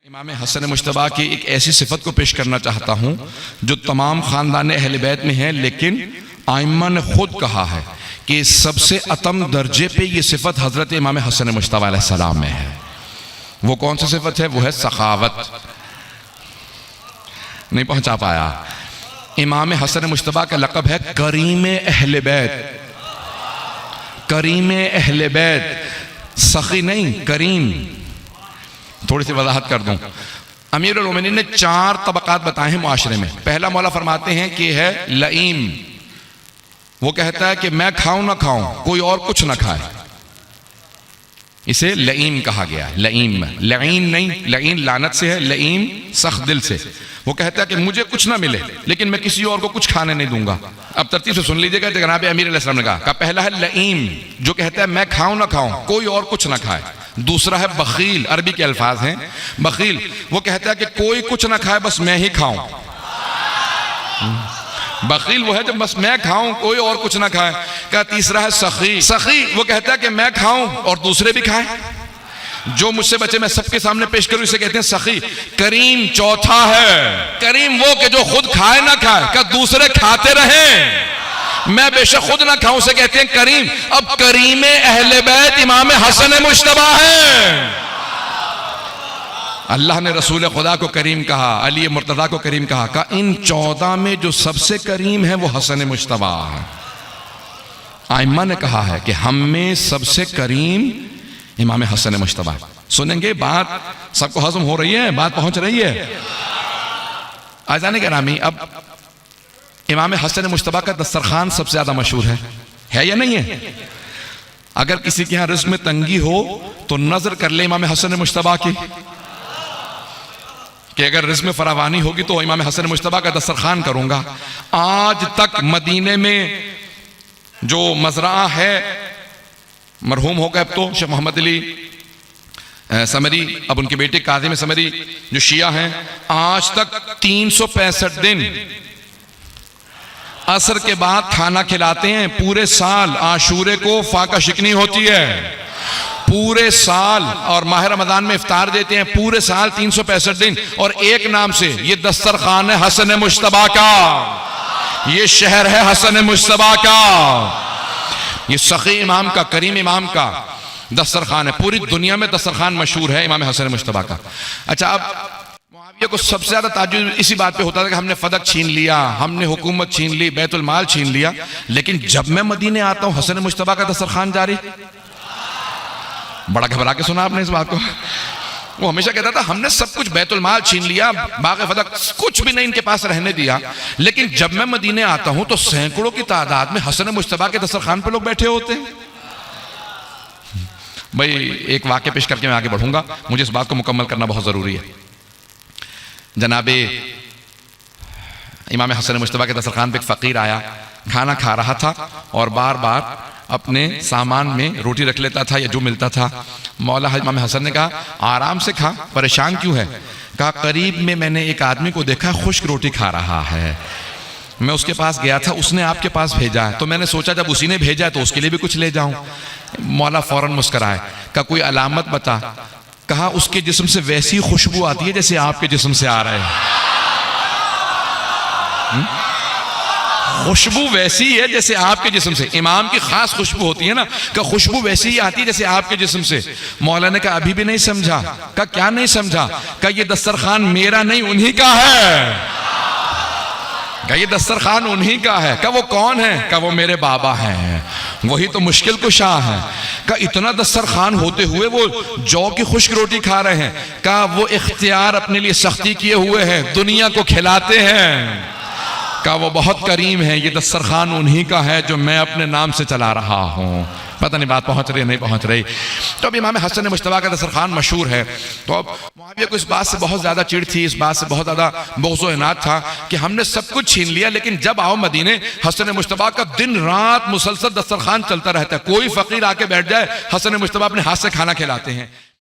इमाम हसन मुश्तबा की एक ऐसी सिफत को पेश करना चाहता हूँ जो तमाम ख़ानदान अहले बैत में है, लेकिन आइम्मा ने खुद कहा है कि सबसे अतम दर्जे पे ये सिफत हज़रत इमाम हसन मुश्तबा अलैहिस्सलाम में है। वो कौन सी सिफत है? वो है सखावत। नहीं पहुँचा पाया। इमाम हसन मुश्तबा का लक़ब है करीम अहले बैत। करीम अहले बैत, सखी नहीं, करीम। थोड़ी सी वजाहत कर दूं। अमीरुल मोमिनीन ने 4 तबकात बताए हैं मुआशरे में। पहला मौला फरमाते हैं कि है लईम। वो कहता है कि मैं खाऊं ना खाऊं, कोई और कुछ ना खाए, इसे लईम कहा गया। लईम, लईन नहीं, लईन लानत से है, लईम सख्त दिल से। वो कहता है कि मुझे कुछ ना मिले लेकिन मैं किसी और को कुछ खाने नहीं दूंगा। अब तरतीब से सुन लीजिएगा। जनाब अमीर अलैहिस्सलाम ने कहा पहला है लईम, जो कहता है मैं खाऊं ना खाऊं, कोई और कुछ ना खाए। दूसरा है बखील, अरबी के अल्फाज हैं बखील। वो कहता है कि कोई कुछ ना खाए, बस मैं ही खाऊं। बखील वो है जब बस मैं खाऊं, कोई और कुछ ना खाए। क्या? तीसरा है सखी। सखी वो कहता है कि मैं खाऊं और दूसरे भी खाएं, जो मुझसे बचे मैं सबके सामने पेश करूं, इसे कहते हैं सखी। करीम चौथा है। करीम वो कि जो खुद खाए ना खाए, क्या दूसरे खाते रहें, मैं बेशक खुद ना खाऊं, से कहते हैं करीम। अब करीम अहले बैत इमाम हसन मुश्तबा है। अल्लाह ने रसूल खुदा को करीम कहा, अली मुर्तज़ा को करीम कहा इन 14 में जो सबसे करीम है वो हसन मुश्तबा है। आइम्मा ने कहा है कि हम में सबसे करीम इमाम हसन मुश्तबा। सुनेंगे बात, सबको हजम हो रही है, बात पहुंच रही है। आज़ान गिरामी, अब इमाम हसन मुश्तबा का दस्तरखान सबसे ज्यादा मशहूर है या नहीं है? अगर किसी के यहां रिज़्क़ में तंगी हो तो नजर कर ले इमाम हसन मुश्तबा की, कि अगर रिज़्क़ में फरावानी होगी तो इमाम हसन मुश्तबा का दस्तरखान करूंगा। आज तक मदीने में जो मज़रा है, मरहूम हो गए अब तो, शेख मोहम्मद अली समरी, अब उनके बेटे काज़िम समरी जो शिया हैं, आज तक 365 दिन असर के बाद खाना खिलाते हैं। पूरे साल आशूरे को फाका शिकनी होती है, पूरे साल, और माह रमजान में इफ्तार देते हैं। पूरे साल 365 दिन, और एक नाम से ये दस्तरखान है हसन मुश्तबा का, ये शहर है हसन मुश्तबा का, ये सखी इमाम का, करीम इमाम का दस्तरखान है। पूरी दुनिया में दस्तरखान मशहूर है इमाम हसन मुश्तबा का। अच्छा, अब मुआविया को सबसे ज्यादा ताज्जुब इसी बात पे होता था कि हमने फदक छीन लिया, हमने हुकूमत छीन ली, बैतुल माल छीन लिया, लेकिन जब मैं मदीने आता हूं हसन मुश्तबा का दस्तरखान जारी। बड़ा घबरा के सुना आपने इस बात को। वो हमेशा कहता था हमने सब कुछ बैतुल माल छीन लिया, बाग़ फदक कुछ भी नहीं इनके पास रहने दिया, लेकिन जब मैं मदीने आता हूं तो सैकड़ों की तादाद में हसन मुश्तबा के दस्तरखान पे लोग बैठे होते हैं। भाई एक वाक़या पेश करके मैं आगे बढ़ूंगा, मुझे इस बात को मुकम्मल करना बहुत जरूरी है। जनाबे इमाम हसन मुश्तबा के दस्तरखान पे एक फ़कीर आया, खाना खा रहा था और बार बार अपने सामान में रोटी रख लेता था या जो मिलता था। मौला इमाम हसन ने कहा आराम से खा, परेशान क्यों है? कहा करीब में मैंने एक आदमी को देखा खुश्क रोटी खा रहा है, मैं उसके पास गया था, उसने आपके पास भेजा है, तो मैंने सोचा जब उसी ने भेजा है तो उसके लिए भी कुछ ले जाऊं। मौला फौरन मुस्कराए, कहा कोई अलामत बता। कहा उसके जिस्म से वैसी खुशबू आती है जैसे आपके जिस्म से आ रहा है। खुशबू वैसी है जैसे आपके जिस्म से, इमाम की खास खुशबू होती है ना, का खुशबू वैसी ही आती है जैसे आपके जिस्म से। मौला ने कहा अभी भी नहीं समझा? का क्या नहीं समझा? का ये दस्तरखान मेरा नहीं उन्हीं का है। का ये दस्तरखान उन्हीं का है। का वो कौन है? का वो मेरे बाबा हैं, वही तो मुश्किल कुशा है। का इतना दस्तरखान होते हुए वो जौ की खुश्क रोटी खा रहे हैं। का वो इख्तियार अपने लिए सख्ती किए हुए हैं, दुनिया को खिलाते हैं। का वो बहुत करीम है, ये दस्तरखान उन्हीं का है जो मैं अपने नाम से चला रहा हूँ। पता नहीं बात पहुँच रही नहीं पहुँच रही। तो अब इमाम हसन मुश्तबा का दस्तरखान मशहूर है। तो अब मुआविया को इस बात से बहुत ज़्यादा चिढ़ थी, इस बात से बहुत ज़्यादा बुग़्ज़ व इनाद था कि हमने सब कुछ छीन लिया, लेकिन जब आओ मदीने हसन मुश्तबा का दिन रात मुसलसल दस्तरखान चलता रहता है। कोई फ़कीर आके बैठ जाए, हसन मुश्तबा अपने हाथ से खाना खिलाते हैं।